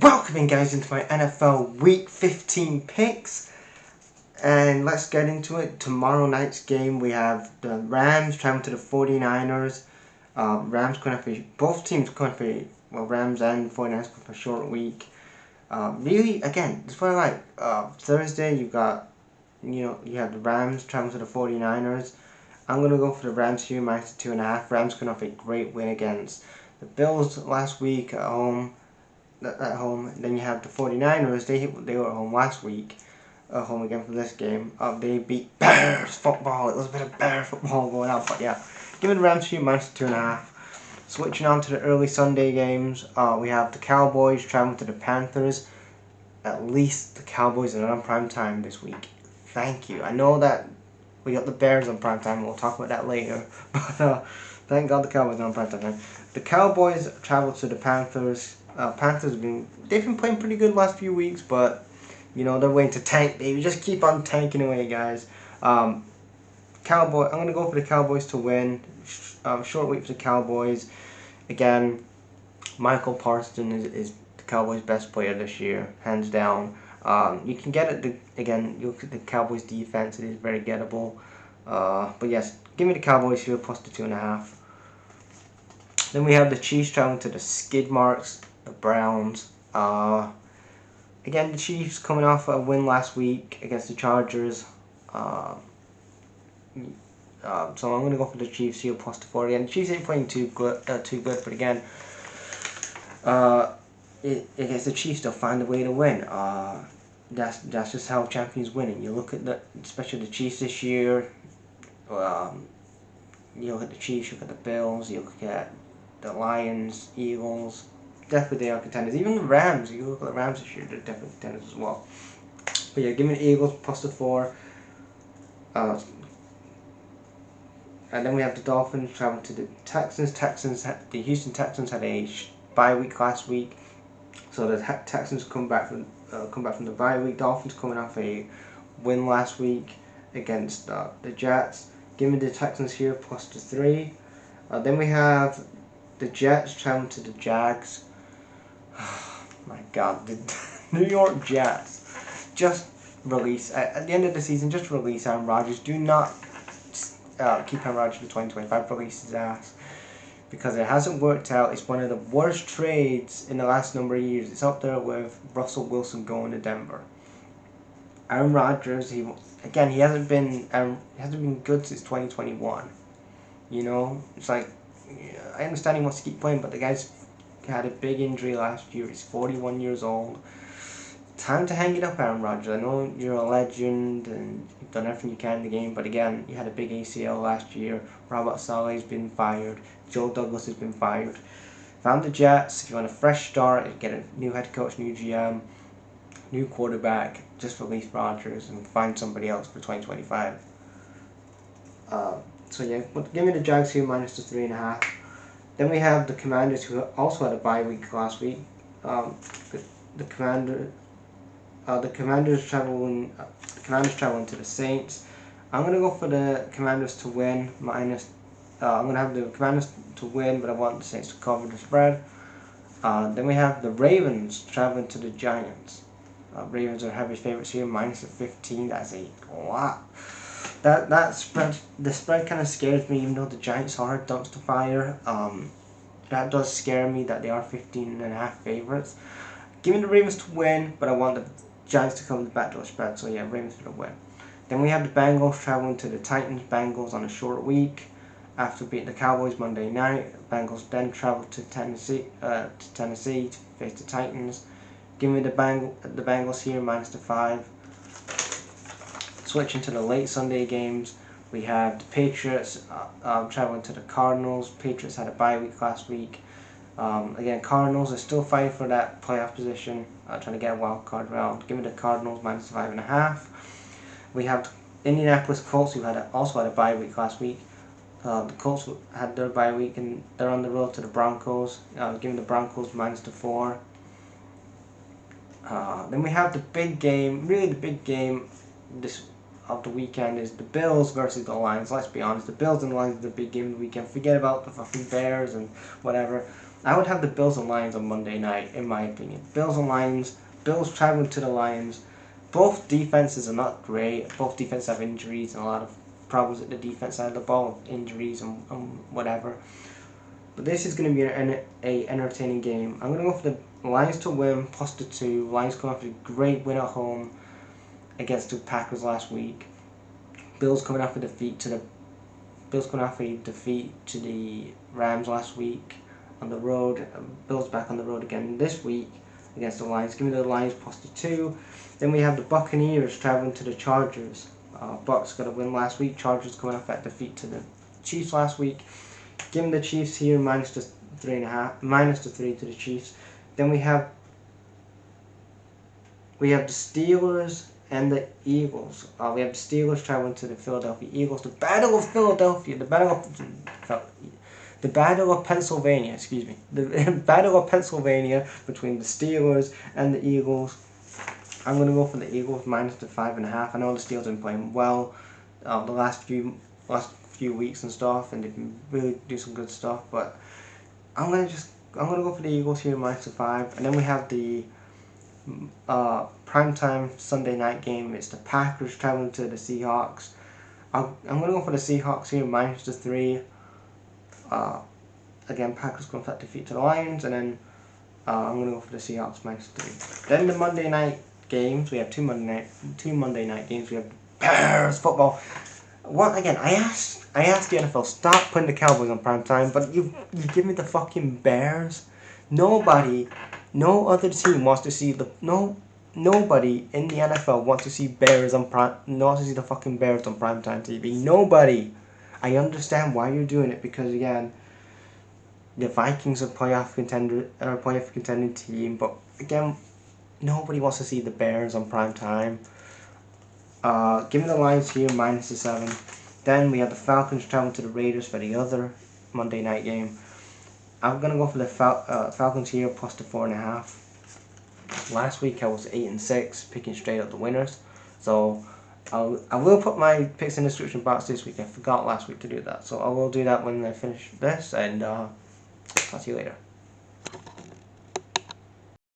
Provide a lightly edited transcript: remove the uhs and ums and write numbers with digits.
Welcome in, guys, into my NFL Week 15 picks, and let's get into it. Tomorrow night's game, we have the Rams traveling to the 49ers. Rams going to be, both teams going to be, well, Rams and 49ers going for a short week. Really, again, it's what I like. Thursday, you have the Rams traveling to the 49ers. I'm going to go for the Rams here, minus 2.5. Rams going to have a great win against the Bills last week at home. And then you have the 49ers. They were at home last week, at home again for this game. They beat Bears football. It was a bit of Bears football going on, but yeah, give me the Rams here minus 2.5. Switching on to the early Sunday games, we have the Cowboys traveling to the Panthers. At least the Cowboys are on prime time this week. Thank you. I know that we got the Bears on prime time. We'll talk about that later, but thank God the Cowboys are on prime time. The Cowboys travel to the Panthers. Panthers they've been playing pretty good last few weeks, but they're waiting to tank, baby. Just keep on tanking away, guys. I'm gonna go for the Cowboys to win. Short week for the Cowboys. Again, Michael Parsons is the Cowboys' best player this year, hands down. You can get it. Again, you look at the Cowboys' defense; it is very gettable. But yes, give me the Cowboys here plus the 2.5. Then we have the Chiefs traveling to the skid marks, the Browns. Again, the Chiefs coming off a win last week against the Chargers. So I'm going to go for the Chiefs here plus the 4. Again, the Chiefs ain't playing too good, but again, against the Chiefs, they'll find a way to win. That's just how champions win. And you look at especially the Chiefs this year. You look at the Chiefs, you look at the Bills, you look at the Lions, Eagles. Definitely they are contenders. Even the Rams, you look at the Rams this year, they're definitely contenders as well. But yeah, give me the Eagles plus the 4. And then we have the Dolphins traveling to the Texans. The Houston Texans had a bye week last week, so the Texans come back from the bye week. Dolphins coming off a win last week against the Jets. Give me the Texans here plus the 3. Then we have the Jets traveling to the Jags. My God, the New York Jets just release at the end of the season. Just release Aaron Rodgers. Do not keep Aaron Rodgers to 2025. Release his ass because it hasn't worked out. It's one of the worst trades in the last number of years. It's up there with Russell Wilson going to Denver. Aaron Rodgers, he hasn't been good since 2021. It's like, I understand he wants to keep playing, but the guy's had a big injury last year. He's 41 years old. Time to hang it up, Aaron Rodgers. I know you're a legend and you've done everything you can in the game, but again, you had a big ACL last year. Robert Saleh's been fired. Joe Douglas has been fired. Found the Jets. If you want a fresh start, get a new head coach, new GM, new quarterback, just release Rodgers and find somebody else for 2025. So yeah, give me the Jags here minus the 3.5. Then we have the Commanders, who also had a bye week last week. The Commanders traveling to the Saints. I'm gonna go for the Commanders to win minus. I'm gonna have the Commanders to win, but I want the Saints to cover the spread. Then we have the Ravens traveling to the Giants. Ravens are heavy favorites here, minus the 15. That's a lot. That spread, the spread kind of scares me, even though the Giants are a dumpster fire. That does scare me that they are 15.5 favorites. Give me the Ravens to win, but I want the Giants to cover the backdoor spread. So yeah, Ravens to win. Then we have the Bengals traveling to the Titans. Bengals on a short week after beating the Cowboys Monday night. Bengals then travel to Tennessee to face the Titans. Give me the Bengals here minus the 5. Switching to the late Sunday games, we have the Patriots traveling to the Cardinals. Patriots had a bye week last week. Again, Cardinals are still fighting for that playoff position, trying to get a wild card round. Give me the Cardinals minus 5.5. We have the Indianapolis Colts, who also had a bye week last week. The Colts had their bye week and they're on the road to the Broncos. Give me the Broncos minus the 4. Then we have the big game, really the big game of the weekend is the Bills versus the Lions. Let's be honest, the Bills and the Lions are the big game of the weekend. Forget about the fucking Bears and whatever. I would have the Bills and Lions on Monday night, in my opinion. Bills and Lions. Bills traveling to the Lions. Both defenses are not great. Both defenses have injuries and a lot of problems at the defense side of the ball, injuries and whatever. But this is going to be an entertaining game. I'm going to go for the Lions to win, plus the 2. Lions coming off a great win at home against the Packers last week. Bills coming off a defeat to the Rams last week on the road. Bills back on the road again this week against the Lions. Give me the Lions plus the 2. Then we have the Buccaneers traveling to the Chargers. Bucs got a win last week. Chargers coming off that defeat to the Chiefs last week. Give me the Chiefs here minus the 3.5, minus the 3 to the Chiefs. Then we have the Steelers and the Eagles. We have the Steelers traveling to the Philadelphia Eagles. The Battle of Philadelphia. The Battle of Pennsylvania. Excuse me. The Battle of Pennsylvania between the Steelers and the Eagles. I'm going to go for the Eagles minus the 5.5. I know the Steelers have been playing well the last few weeks and stuff, and they've been really do some good stuff. But I'm gonna go for the Eagles here minus the 5. And then we have the primetime Sunday night game. It's the Packers traveling to the Seahawks. I'm gonna go for the Seahawks here minus the 3. Again, Packers going for that defeat to the Lions, and then I'm gonna go for the Seahawks minus 3. Then the Monday night games. We have two Monday night games. We have Bears football. Again, I asked the NFL, stop putting the Cowboys on prime time, but you give me the fucking Bears. No other team wants to see nobody in the NFL wants to see the fucking Bears on primetime TV. Nobody. I understand why you're doing it, because again, the Vikings are playoff contending team, but again, nobody wants to see the Bears on prime time. Give me the Lions here minus the 7. Then we have the Falcons traveling to the Raiders for the other Monday night game. I'm gonna go for the Falcons here plus the 4.5. Last week I was 8-6, picking straight up the winners. So I will put my picks in the description box this week. I forgot last week to do that, so I will do that when I finish this. And talk to you later.